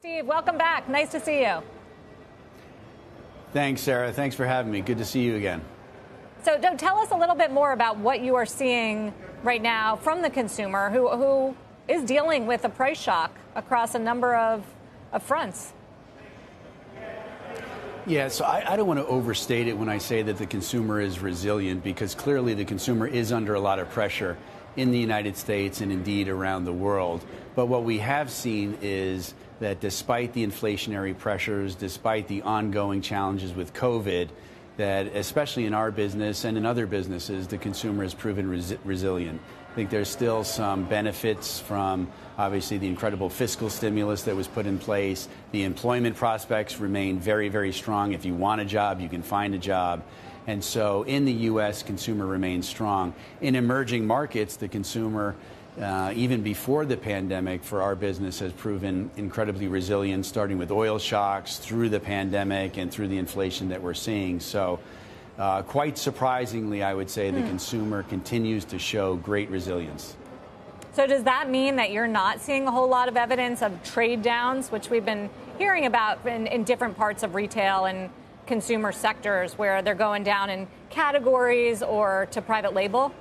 Steve, welcome back. Nice to see you. Thanks, Sarah. Thanks for having me. Good to see you again. So tell us a little bit more about what you are seeing right now from the consumer who is dealing with a price shock across a number of fronts. Yeah, so I don't want to overstate it when I say that the consumer is resilient, because clearly the consumer is under a lot of pressure in the United States and indeed around the world. But what we have seen is that despite the inflationary pressures, despite the ongoing challenges with COVID, that especially in our business and in other businesses, the consumer has proven resilient. I think there's still some benefits from, obviously, the incredible fiscal stimulus that was put in place. The employment prospects remain very, very strong. If you want a job, you can find a job. And so in the U.S., consumer remains strong. In emerging markets, the consumer, even before the pandemic, for our business has proven incredibly resilient, starting with oil shocks through the pandemic and through the inflation that we're seeing. So quite surprisingly, I would say the consumer continues to show great resilience. So does that mean that you're not seeing a whole lot of evidence of trade downs, which we've been hearing about in different parts of retail and consumer sectors, where they're going down in categories or to private label?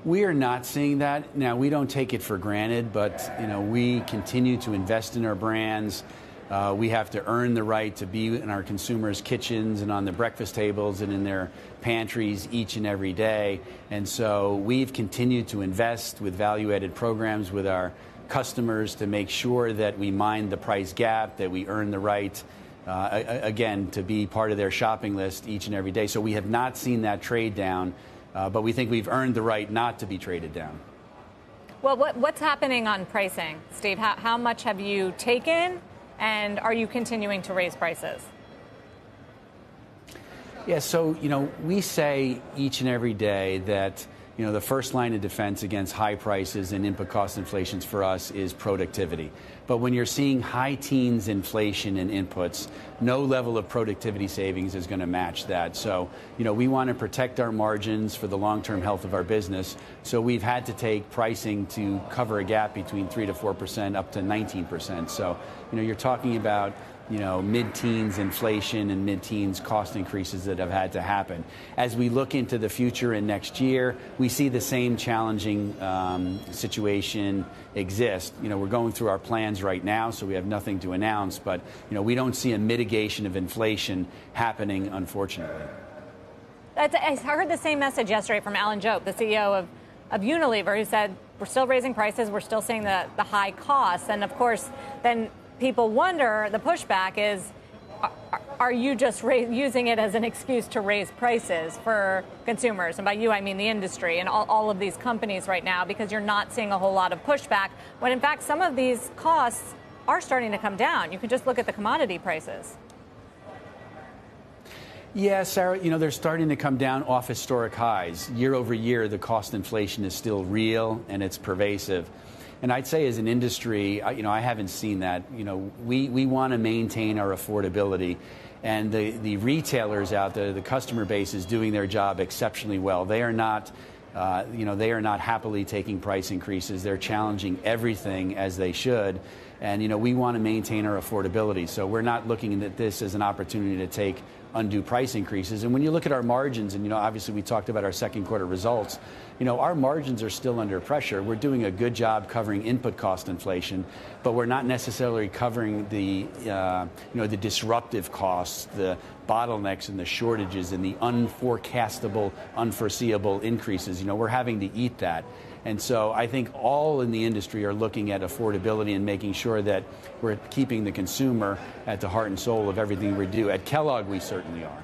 We are not seeing that. Now, we don't take it for granted, but we continue to invest in our brands. We have to earn the right to be in our consumers' kitchens and on the breakfast tables and in their pantries each and every day. And so we've continued to invest with value-added programs with our customers to make sure that we mind the price gap, that we earn the right, again, to be part of their shopping list each and every day. So we have not seen that trade down. But we think we've earned the right not to be traded down. Well, what's happening on pricing, Steve? How much have you taken, and are you continuing to raise prices? Yeah, so, we say each and every day that, the first line of defense against high prices and input cost inflations for us is productivity. But when you're seeing high teens inflation in inputs, no level of productivity savings is going to match that. So, we want to protect our margins for the long-term health of our business. So we've had to take pricing to cover a gap between 3 to 4% up to 19%. So, you're talking about mid-teens inflation and mid-teens cost increases that have had to happen. As we look into the future and next year, we see the same challenging situation exist. We're going through our plans right now, so we have nothing to announce, but we don't see a mitigation of inflation happening, unfortunately. I heard the same message yesterday from Alan Jope, the CEO of Unilever, who said, we're still raising prices, we're still seeing the high costs, and of course, then people wonder, the pushback is, are you just using it as an excuse to raise prices for consumers? And by you, I mean the industry and all of these companies right now, because you're not seeing a whole lot of pushback, when in fact some of these costs are starting to come down. You can just look at the commodity prices. Yeah, Sarah, they're starting to come down off historic highs. Year over year, the cost inflation is still real and it's pervasive. And I'd say as an industry, I haven't seen that. We want to maintain our affordability. And the retailers out there, the customer base is doing their job exceptionally well. They are not, they are not happily taking price increases. They're challenging everything as they should. And, we want to maintain our affordability. So we're not looking at this as an opportunity to take undue price increases. And when you look at our margins, and, obviously we talked about our second quarter results, our margins are still under pressure. We're doing a good job covering input cost inflation, but we're not necessarily covering the, the disruptive costs, the bottlenecks and the shortages and the unforecastable, unforeseeable increases. We're having to eat that. And so I think all in the industry are looking at affordability and making sure that we're keeping the consumer at the heart and soul of everything we do. At Kellogg, we certainly are.